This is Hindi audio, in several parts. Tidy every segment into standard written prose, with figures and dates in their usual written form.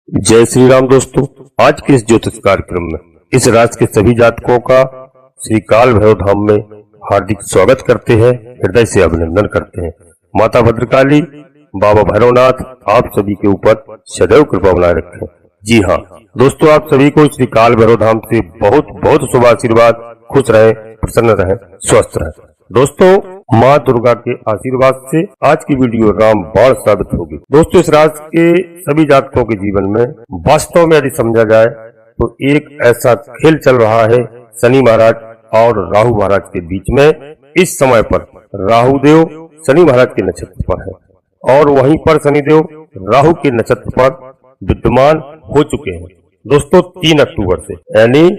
जय श्री राम दोस्तों। आज के इस ज्योतिष कार्यक्रम में इस राशि के सभी जातकों का श्री काल भैरव धाम में हार्दिक स्वागत करते हैं, हृदय से अभिनंदन करते हैं। माता भद्रकाली, बाबा भैरवनाथ आप सभी के ऊपर सदैव कृपा बनाए रखें। जी हाँ दोस्तों, आप सभी को श्री काल भैरव धाम से बहुत बहुत शुभ आशीर्वाद। खुश रहे, प्रसन्न रहे, स्वस्थ रहे। दोस्तों, माँ दुर्गा के आशीर्वाद से आज की वीडियो रामबाण साबित होगी। दोस्तों, इस राशि के सभी जातकों के जीवन में वास्तव में यदि समझा जाए तो एक ऐसा खेल चल रहा है शनि महाराज और राहु महाराज के बीच में। इस समय पर राहु देव शनि महाराज के नक्षत्र पर है और वहीं पर शनिदेव राहु के नक्षत्र पर विद्यमान हो चुके हैं। दोस्तों, 3 अक्टूबर से यानी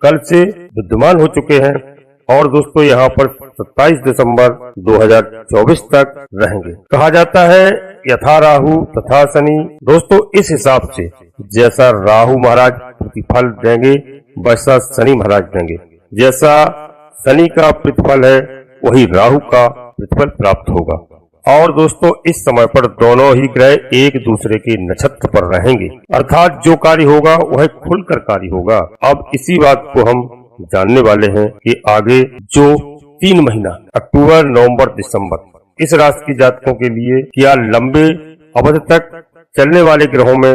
कल से विद्यमान हो चुके हैं और दोस्तों यहाँ पर 27 दिसंबर 2024 तक रहेंगे। कहा जाता है यथा राहु तथा शनि। दोस्तों, इस हिसाब से जैसा राहु महाराज प्रतिफल देंगे वैसा शनि महाराज देंगे। जैसा शनि का प्रतिफल है वही राहु का प्रतिफल प्राप्त होगा। और दोस्तों, इस समय पर दोनों ही ग्रह एक दूसरे के नक्षत्र पर रहेंगे, अर्थात जो कार्य होगा वह खुलकर कार्य होगा। अब इसी बात को हम जानने वाले हैं कि आगे जो 3 महीना अक्टूबर, नवंबर, दिसंबर इस राशि के जातकों के लिए क्या लंबे अवधि तक चलने वाले ग्रहों में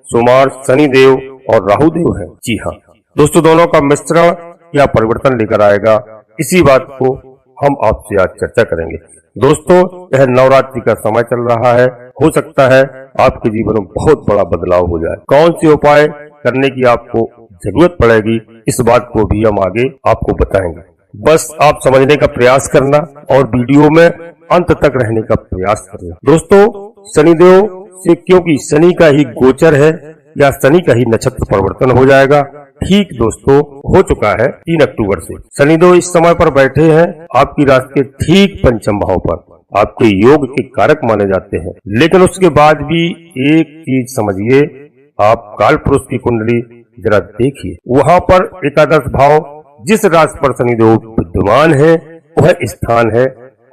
सोमवार, शनि देव और राहु देव है। जी हाँ दोस्तों, दोनों का मिश्रण या परिवर्तन लेकर आएगा, इसी बात को हम आपसे आज चर्चा करेंगे। दोस्तों, यह नवरात्रि का समय चल रहा है, हो सकता है आपके जीवन में बहुत बड़ा बदलाव हो जाए। कौन से उपाय करने की आपको जरूरत पड़ेगी, इस बात को भी हम आगे आपको बताएंगे। बस आप समझने का प्रयास करना और वीडियो में अंत तक रहने का प्रयास करना। दोस्तों, शनिदेव से क्योंकि शनि का ही गोचर है या शनि का ही नक्षत्र परिवर्तन हो जाएगा। ठीक दोस्तों, हो चुका है 3 अक्टूबर से। शनिदेव इस समय पर बैठे हैं आपकी राशि के ठीक पंचम भाव पर। आपके योग के कारक माने जाते हैं, लेकिन उसके बाद भी एक चीज समझिए, आप काल पुरुष की कुंडली जरा देखिए, वहाँ पर एकादश भाव जिस राशि पर शनिदेव विद्यमान है वह स्थान है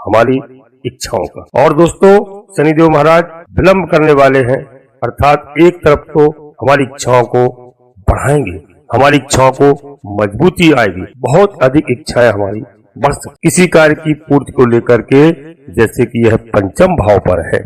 हमारी इच्छाओं का। और दोस्तों, शनिदेव महाराज विलंब करने वाले हैं, अर्थात एक तरफ तो हमारी इच्छाओं को बढ़ाएंगे, हमारी इच्छाओं को मजबूती आएगी, बहुत अधिक इच्छाएं हमारी बढ़ सकती किसी कार्य की पूर्ति को लेकर के, जैसे कि यह पंचम भाव पर है।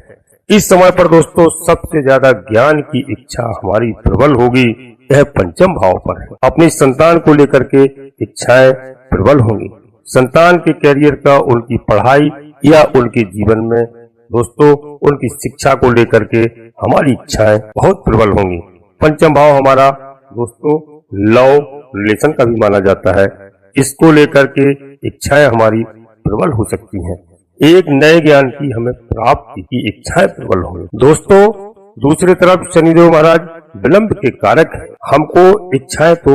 इस समय पर दोस्तों सबसे ज्यादा ज्ञान की इच्छा हमारी प्रबल होगी, यह पंचम भाव पर है। अपनी संतान को लेकर के इच्छाएं प्रबल होंगी। संतान के कैरियर का, उनकी पढ़ाई या उनके जीवन में दोस्तों उनकी शिक्षा को लेकर के हमारी इच्छाएं बहुत प्रबल होंगी। पंचम भाव हमारा दोस्तों लव रिलेशन का भी माना जाता है, इसको लेकर के इच्छाएं हमारी प्रबल हो सकती हैं। एक नए ज्ञान की हमें प्राप्ति की इच्छाएं प्रबल होंगी। दोस्तों, दूसरी तरफ शनिदेव महाराज विलंब के कारक है। हमको इच्छाएं तो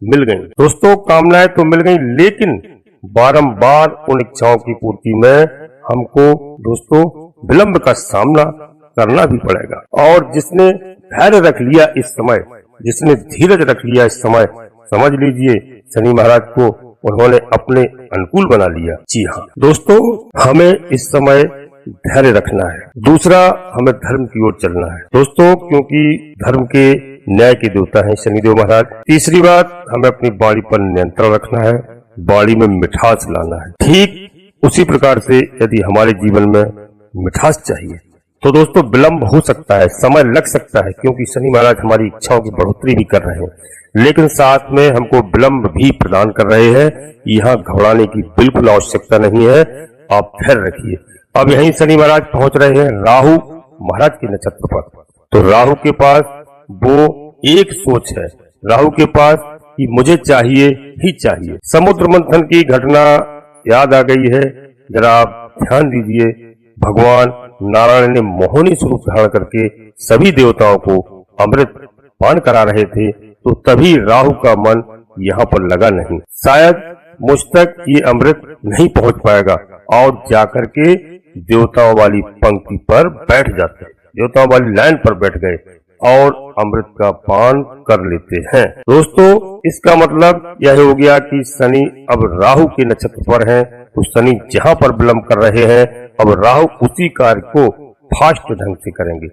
मिल गई दोस्तों, कामनाएं तो मिल गई, लेकिन बारंबार उन इच्छाओं की पूर्ति में हमको दोस्तों विलंब का सामना करना भी पड़ेगा। और जिसने धैर्य रख लिया इस समय, जिसने धीरज रख लिया इस समय, समझ लीजिए शनि महाराज को उन्होंने अपने अनुकूल बना लिया। जी हाँ दोस्तों, हमें इस समय धैर्य रखना है। दूसरा, हमें धर्म की ओर चलना है दोस्तों, क्योंकि धर्म के न्याय के देवता हैं शनिदेव महाराज। तीसरी बात, हमें अपनी वाणी पर नियंत्रण रखना है, वाणी में मिठास लाना है। ठीक उसी प्रकार से यदि हमारे जीवन में मिठास चाहिए तो दोस्तों विलंब हो सकता है, समय लग सकता है, क्योंकि शनि महाराज हमारी इच्छाओं की बढ़ोतरी भी कर रहे हैं, लेकिन साथ में हमको विलंब भी प्रदान कर रहे हैं। यहाँ घबराने की बिल्कुल आवश्यकता नहीं है, आप धैर्य रखिए। अब यहीं शनि महाराज पहुंच रहे हैं राहु महाराज के नक्षत्र पर। तो राहु के पास वो एक सोच है, राहु के पास कि मुझे चाहिए ही चाहिए। समुद्र मंथन की घटना याद आ गई है, जरा आप ध्यान दीजिए। भगवान नारायण ने मोहिनी स्वरूप धारण करके सभी देवताओं को अमृत पान करा रहे थे, तो तभी राहु का मन यहाँ पर लगा नहीं। शायद मुझ तक ये अमृत नहीं पहुंच पाएगा, और जाकर के देवताओं वाली पंक्ति पर बैठ जाते, देवताओं वाली लाइन पर बैठ गए और अमृत का पान कर लेते हैं। दोस्तों, इसका मतलब यह हो गया कि शनि अब राहु के नक्षत्र पर है, तो शनि जहाँ पर विलंब कर रहे हैं, अब राहु उसी कार्य को फास्ट ढंग से करेंगे,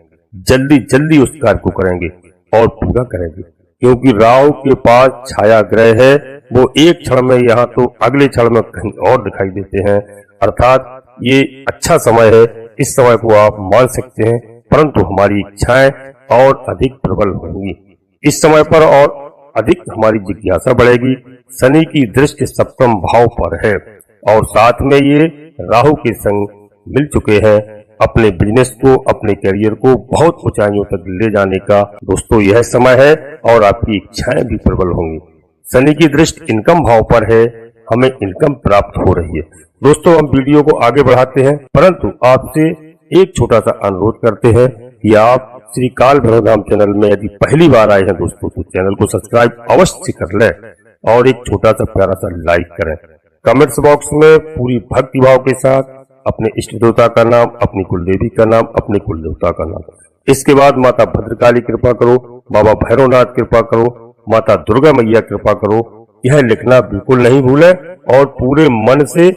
जल्दी जल्दी उस कार्य को करेंगे। और पूरा करेंगे, क्योंकि राहु के पास छाया ग्रह है। वो एक क्षण में यहाँ तो अगले क्षण में कहीं और दिखाई देते हैं। अर्थात ये अच्छा समय है, इस समय को आप मान सकते हैं, परंतु हमारी इच्छाएं और अधिक प्रबल होंगी इस समय पर और अधिक हमारी जिज्ञासा बढ़ेगी। शनि की दृष्टि सप्तम भाव पर है और साथ में ये राहु के संग मिल चुके हैं। अपने बिजनेस को, अपने करियर को बहुत ऊंचाइयों तक ले जाने का दोस्तों यह समय है और आपकी इच्छाएं भी प्रबल होंगी। शनि की दृष्टि इनकम भाव पर है, हमें इनकम प्राप्त हो रही है। दोस्तों हम वीडियो को आगे बढ़ाते हैं, परंतु आपसे एक छोटा सा अनुरोध करते हैं कि आप श्री काल भैरव धाम चैनल में यदि पहली बार आए हैं दोस्तों तो चैनल को सब्सक्राइब अवश्य कर लें और एक छोटा सा प्यारा सा लाइक करें। कमेंट्स बॉक्स में पूरी भक्ति भाव के साथ अपने इष्ट देवता का नाम, अपनी कुल देवी का नाम, अपने कुल देवता का नाम, इसके बाद माता भद्रकाली कृपा करो, बाबा भैरवनाथ कृपा करो, माता दुर्गा मैया कृपा करो, यह लिखना बिल्कुल नहीं भूलें और पूरे मन से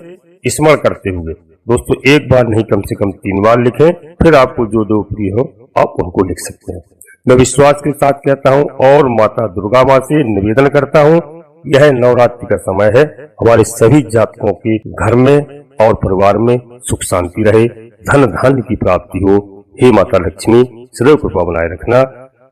स्मरण करते हुए दोस्तों एक बार नहीं कम से कम 3 बार लिखें। फिर आपको जो देव प्रिय हो आप उनको लिख सकते हैं। मैं विश्वास के साथ कहता हूं और माता दुर्गा माँ से निवेदन करता हूं, यह नवरात्रि का समय है, हमारे सभी जातकों के घर में और परिवार में सुख शांति रहे, धन धान्य की प्राप्ति हो। हे माता लक्ष्मी सदैव कृपा बनाए रखना।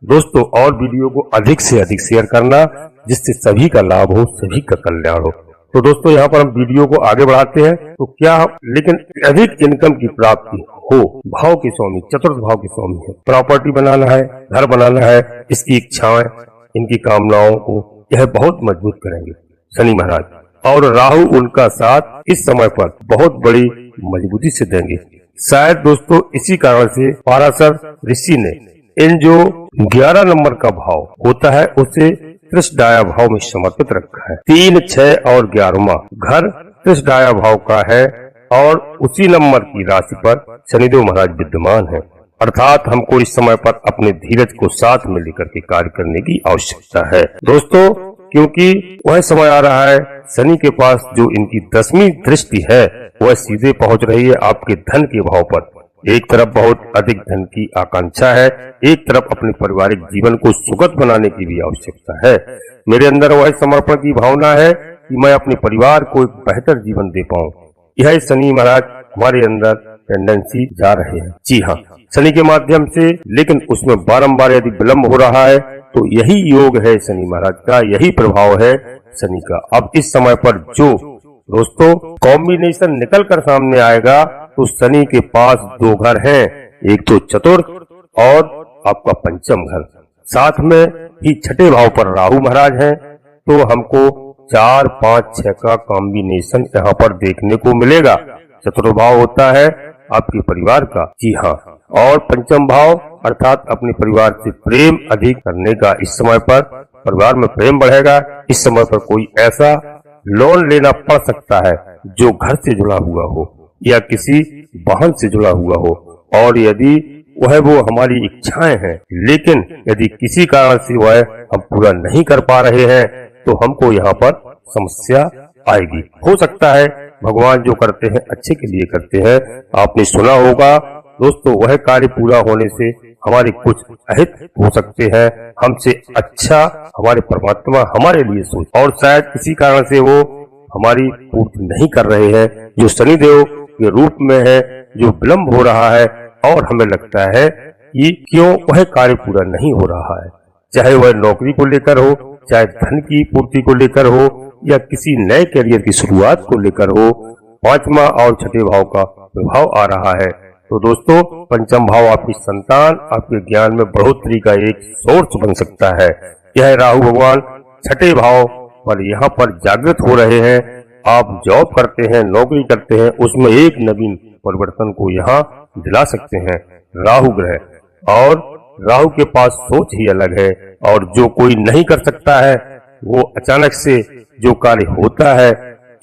दोस्तों और वीडियो को अधिक से अधिक शेयर करना जिससे सभी का लाभ हो, सभी का कल्याण हो। तो दोस्तों यहाँ पर हम वीडियो को आगे बढ़ाते हैं। तो क्या लेकिन अधिक इनकम की प्राप्ति हो, भाव के स्वामी, चतुर्थ भाव के स्वामी है, प्रॉपर्टी बनाना है, घर बनाना है, इसकी इच्छाएं, इनकी कामनाओं को यह बहुत मजबूत करेंगे शनि महाराज। और राहु उनका साथ इस समय पर बहुत बड़ी मजबूती से देंगे। शायद दोस्तों इसी कारण से पाराशर ऋषि ने इन जो 11 नंबर का भाव होता है उसे त्रिशदाया भाव में समर्पित रखा है। 3, 6 और 11वां घर त्रिशदाया भाव का है और उसी नंबर की राशि पर शनिदेव महाराज विद्यमान है। अर्थात हमको इस समय पर अपने धीरज को साथ में लेकर के कार्य करने की आवश्यकता है दोस्तों, क्योंकि वह समय आ रहा है शनि के पास जो इनकी 10वीं दृष्टि है वह सीधे पहुंच रही है आपके धन के भाव पर। एक तरफ बहुत अधिक धन की आकांक्षा है, एक तरफ अपने पारिवारिक जीवन को सुखद बनाने की भी आवश्यकता है। मेरे अंदर वह समर्पण की भावना है कि मैं अपने परिवार को एक बेहतर जीवन दे पाऊं। यह शनि महाराज हमारे अंदर टेंडेंसी जा रहे हैं। जी हाँ, शनि के माध्यम से, लेकिन उसमें बारंबार यदि विलम्ब हो रहा है तो यही योग है शनि महाराज का, यही प्रभाव है शनि का। अब इस समय पर जो दोस्तों कॉम्बिनेशन निकल कर सामने आएगा तो शनि के पास 2 घर हैं, एक तो चतुर्थ और आपका पंचम घर, साथ में ही छठे भाव पर राहु महाराज हैं। तो हमको 4, 5, 6 का कॉम्बिनेशन यहाँ पर देखने को मिलेगा। चतुर्थ भाव होता है आपके परिवार का, जी हाँ, और पंचम भाव अर्थात अपने परिवार से प्रेम अधिक करने का। इस समय पर परिवार में प्रेम बढ़ेगा। इस समय पर कोई ऐसा लोन लेना पड़ सकता है जो घर से जुड़ा हुआ हो या किसी वाहन से जुड़ा हुआ हो, और यदि वह वो हमारी इच्छाएं हैं लेकिन यदि किसी कारण से वह हम पूरा नहीं कर पा रहे हैं तो हमको यहाँ पर समस्या आएगी। हो सकता है भगवान जो करते हैं अच्छे के लिए करते हैं। आपने सुना होगा दोस्तों, वह कार्य पूरा होने से हमारे कुछ अहित हो सकते हैं, हमसे अच्छा हमारे परमात्मा हमारे लिए सोच, और शायद किसी कारण से वो हमारी पूर्ति नहीं कर रहे हैं, जो शनिदेव के रूप में है, जो विलम्ब हो रहा है और हमें लगता है कि क्यों वह कार्य पूरा नहीं हो रहा है, चाहे वह नौकरी को लेकर हो, चाहे धन की पूर्ति को लेकर हो या किसी नए करियर की शुरुआत को लेकर हो। 5वां और छठे भाव का प्रभाव आ रहा है। तो दोस्तों पंचम भाव आपकी संतान, आपके ज्ञान में बढ़ोतरी का एक सोर्स बन सकता है। यह राहु भगवान छठे भाव पर यहाँ पर जागृत हो रहे हैं। आप जॉब करते हैं, नौकरी करते हैं, उसमें एक नवीन परिवर्तन को यहाँ दिला सकते हैं राहु ग्रह। और राहु के पास सोच ही अलग है और जो कोई नहीं कर सकता है वो अचानक से जो कार्य होता है,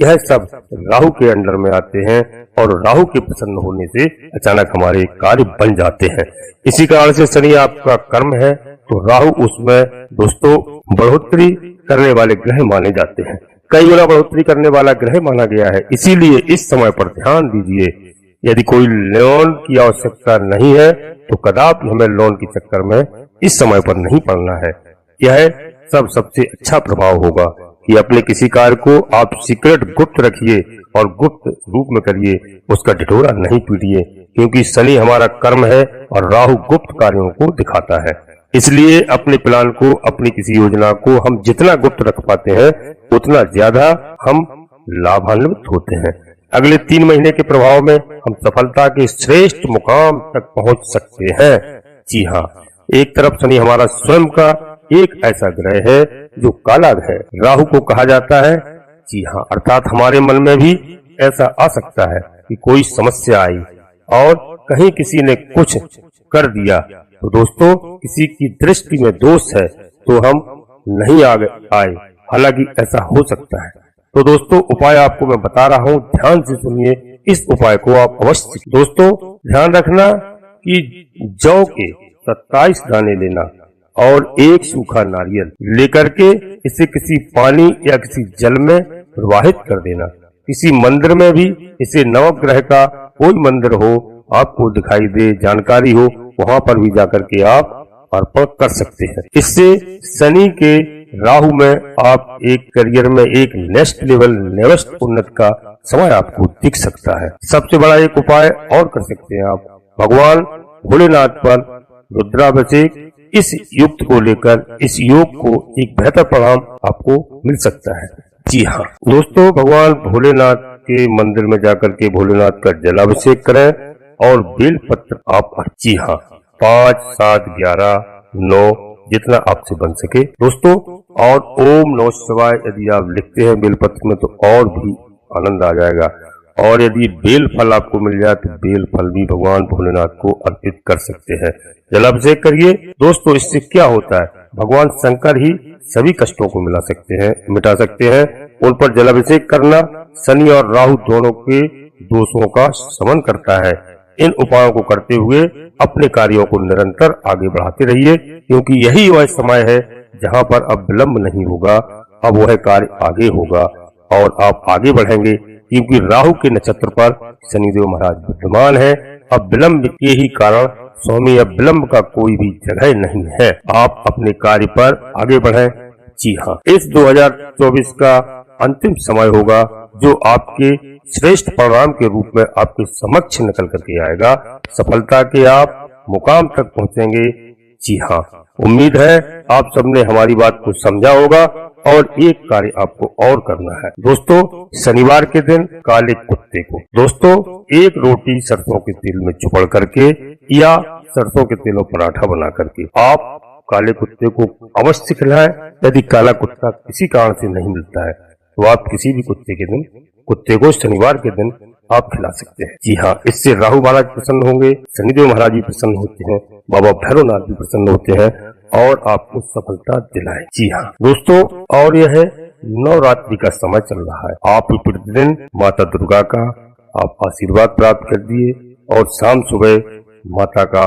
यह सब राहु के अंडर में आते हैं और राहु के प्रसन्न होने से अचानक हमारे कार्य बन जाते हैं। इसी कारण से शनि आपका कर्म है तो राहु उसमें दोस्तों बढ़ोतरी करने वाले ग्रह माने जाते हैं, कई गुना बढ़ोतरी करने वाला ग्रह माना गया है। इसीलिए इस समय पर ध्यान दीजिए, यदि कोई लोन की आवश्यकता नहीं है तो कदापि हमें लोन के चक्कर में इस समय पर नहीं पढ़ना है। यह सबसे अच्छा प्रभाव होगा कि अपने किसी कार्य को आप सीक्रेट गुप्त रखिए और गुप्त रूप में करिए, उसका ढिढोरा नहीं पीटिए, क्योंकि शनि हमारा कर्म है और राहु गुप्त कार्यों को दिखाता है। इसलिए अपने प्लान को, अपनी किसी योजना को हम जितना गुप्त रख पाते हैं उतना ज्यादा हम लाभान्वित होते हैं। अगले 3 महीने के प्रभाव में हम सफलता के श्रेष्ठ मुकाम तक पहुंच सकते हैं। जी हाँ, एक तरफ शनि हमारा स्वयं का एक ऐसा ग्रह है जो काला है, राहु को कहा जाता है। जी हाँ, अर्थात हमारे मन में भी ऐसा आ सकता है कि कोई समस्या आई और कहीं किसी ने कुछ कर दिया, तो दोस्तों किसी की दृष्टि में दोष है तो हम नहीं आगे आए, हालांकि ऐसा हो सकता है। तो दोस्तों उपाय आपको मैं बता रहा हूँ, ध्यान से सुनिए। इस उपाय को आप अवश्य दोस्तों ध्यान रखना कि जौ के 27 दाने लेना और एक सूखा नारियल लेकर के इसे किसी पानी या किसी जल में प्रवाहित कर देना। किसी मंदिर में भी इसे नवग्रह का कोई मंदिर हो, आपको दिखाई दे, जानकारी हो, वहां पर भी जाकर के आप अर्पण कर सकते हैं। इससे शनि के राहु में आप एक करियर में एक नेक्स्ट लेवल नेक्स्ट उन्नत का समय आपको दिख सकता है। सबसे बड़ा एक उपाय और कर सकते हैं आप, भगवान भोलेनाथ पर रुद्राभिषेक इस युक्त को लेकर इस योग को एक बेहतर परिणाम आपको मिल सकता है। जी हाँ दोस्तों, भगवान भोलेनाथ के मंदिर में जाकर के भोलेनाथ का जलाभिषेक करें और बेल पत्र आप, जी हाँ, 5, 7, 11, 9 जितना आपसे बन सके दोस्तों, और ओम नमः शिवाय यदि आप लिखते हैं बेल पत्र में तो और भी आनंद आ जाएगा। और यदि बेल फल आपको मिल जाए तो बेल फल भी भगवान भोलेनाथ को अर्पित कर सकते हैं। जलाभिषेक करिए दोस्तों। इससे क्या होता है, भगवान शंकर ही सभी कष्टों को मिटा सकते हैं। उन पर जलाभिषेक करना शनि और राहु दोनों के दोषों का शमन करता है। इन उपायों को करते हुए अपने कार्यों को निरंतर आगे बढ़ाते रहिए, क्योंकि यही वह समय है जहां पर अब विलंब नहीं होगा, अब वह कार्य आगे होगा और आप आगे बढ़ेंगे, क्योंकि राहु के नक्षत्र पर शनिदेव महाराज विद्यमान है। अब विलंब के ही कारण स्वामी, अब विलंब का कोई भी जगह नहीं है, आप अपने कार्य पर आगे बढ़ें। जी हाँ, इस 2024 का अंतिम समय होगा जो आपके श्रेष्ठ परिणाम के रूप में आपके समक्ष निकल करके आएगा। सफलता के आप मुकाम तक पहुंचेंगे। जी हाँ, उम्मीद है आप सबने हमारी बात को समझा होगा। और एक कार्य आपको और करना है दोस्तों, शनिवार के दिन काले कुत्ते को दोस्तों एक रोटी सरसों के तेल में चुपड़ करके या सरसों के तेल में पराठा बना करके आप काले कुत्ते को अवश्य खिलाएं। यदि काला कुत्ता किसी कारण से नहीं मिलता है तो आप किसी भी कुत्ते को शनिवार के दिन आप खिला सकते हैं। जी हाँ, इससे राहु महाराज प्रसन्न होंगे, शनिदेव महाराज भी प्रसन्न होते हैं, बाबा भैरवनाथ भी प्रसन्न होते हैं और आपको सफलता दिलाए। जी हाँ दोस्तों, और यह नवरात्रि का समय चल रहा है। आप प्रतिदिन माता दुर्गा का आप आशीर्वाद प्राप्त कर दिए और शाम सुबह माता का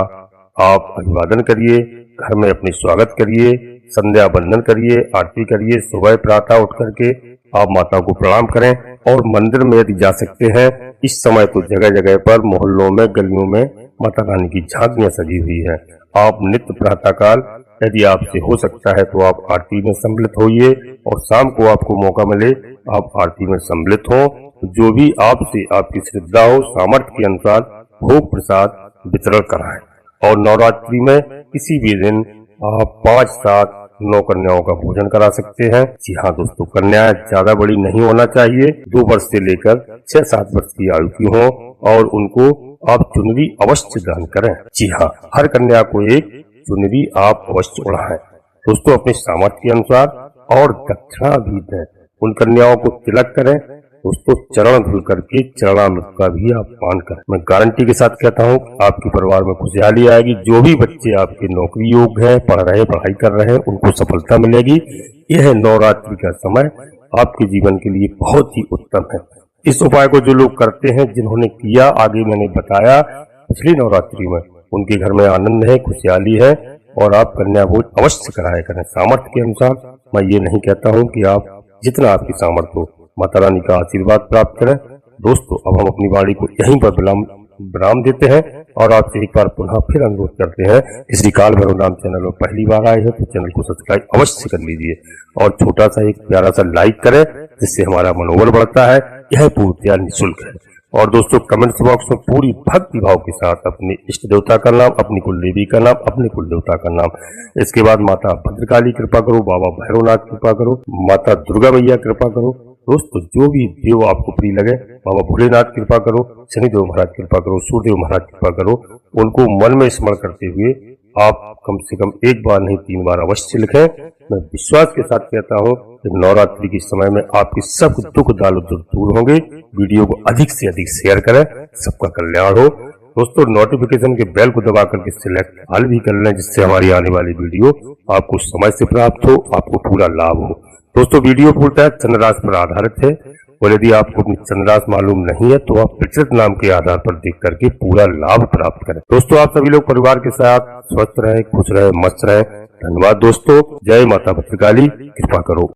आप अभिवादन करिए, घर में अपनी स्वागत करिए, संध्या बंदन करिए, आरती करिए। सुबह प्रातः उठ करके आप माता को प्रणाम करें और मंदिर में यदि जा सकते हैं, इस समय तो जगह जगह पर मोहल्लों में गलियों में माता रानी की झांकियां सजी हुई है। आप नित्य प्रातः काल यदि आपसे हो सकता है तो आप आरती में सम्मिलित होइए और शाम को आपको मौका मिले आप आरती में सम्मिलित हो। जो भी आपसे आपकी श्रद्धा हो, सामर्थ्य के अनुसार भोग प्रसाद वितरण कराएं। और नवरात्रि में किसी भी दिन आप 5, 7, 9 कन्याओं का भोजन करा सकते हैं। जी हाँ दोस्तों, कन्याएं ज्यादा बड़ी नहीं होना चाहिए, 2 वर्ष से लेकर 6-7 वर्ष की आयु की हो और उनको आप चुनरी अवश्य दान करें। जी हाँ, हर कन्या को एक चुनरी आप अवश्य ओढ़ाएं दोस्तों अपने सामर्थ्य के अनुसार, और दक्षिणा भी दें। उन कन्याओं को तिलक करें दोस्तों, चरण धुल करके चरणामृत का भी आप पान करें। मैं गारंटी के साथ कहता हूँ आपके परिवार में खुशहाली आएगी। जो भी बच्चे आपके नौकरी योग्य हैं, पढ़ाई कर रहे हैं, उनको सफलता मिलेगी। यह नवरात्रि का समय आपके जीवन के लिए बहुत ही उत्तम है। इस उपाय को जो लोग करते हैं, जिन्होंने किया, आगे मैंने बताया पिछली नवरात्रि में, उनके घर में आनंद है, खुशहाली है और आप कन्या भोज अवश्य कराया करें सामर्थ्य के अनुसार। मैं ये नहीं कहता हूँ कि आप जितना आपकी सामर्थ्य हो माता रानी का आशीर्वाद प्राप्त करें। दोस्तों अब हम अपनी वाणी को यहीं पर विराम देते हैं। और आपसे एक बार पुनः फिर अनुरोध करते हैं कि श्री काल भैरव नाम चैनल में पहली बार आए हैं तो चैनल को सब्सक्राइब अवश्य कर लीजिए और छोटा सा एक प्यारा सा लाइक करें, जिससे हमारा मनोबल बढ़ता है। यह पूर्णतया निःशुल्क है। और दोस्तों कमेंट्स बॉक्स में पूरी भक्ति भाव के साथ अपने इष्ट देवता का नाम, अपनी कुल देवी का नाम, अपने कुल देवता का नाम, इसके बाद माता भद्रकाली कृपा करो, बाबा भैरवनाथ कृपा करो, माता दुर्गा मैया कृपा करो। दोस्तों जो भी देव आपको प्रिय लगे, बाबा भोलेनाथ कृपा करो, शनिदेव महाराज कृपा करो, सूर्यदेव महाराज कृपा करो, उनको मन में स्मरण करते हुए आप कम से कम एक बार नहीं 3 बार अवश्य लिखें। मैं विश्वास के साथ कहता हूँ कि नवरात्रि के समय में आपके सब दुख दारिद्र दूर होंगे। वीडियो को अधिक से अधिक शेयर करें, सबका कल्याण हो। दोस्तों नोटिफिकेशन के बेल को दबा करके सिलेक्ट ऑल भी कर लें, जिससे हमारी आने वाली वीडियो आपको समय से प्राप्त हो, आपको पूरा लाभ हो। दोस्तों वीडियो पूर्णतः चंद्र राशि पर आधारित है और यदि आपको अपनी चंद्र राशि मालूम नहीं है तो आप प्रचलित नाम के आधार पर देख करके पूरा लाभ प्राप्त करें। दोस्तों आप सभी लोग परिवार के साथ स्वस्थ रहें, खुश रहें, मस्त रहें। धन्यवाद दोस्तों। जय माता भद्रकाली, कृपा करो।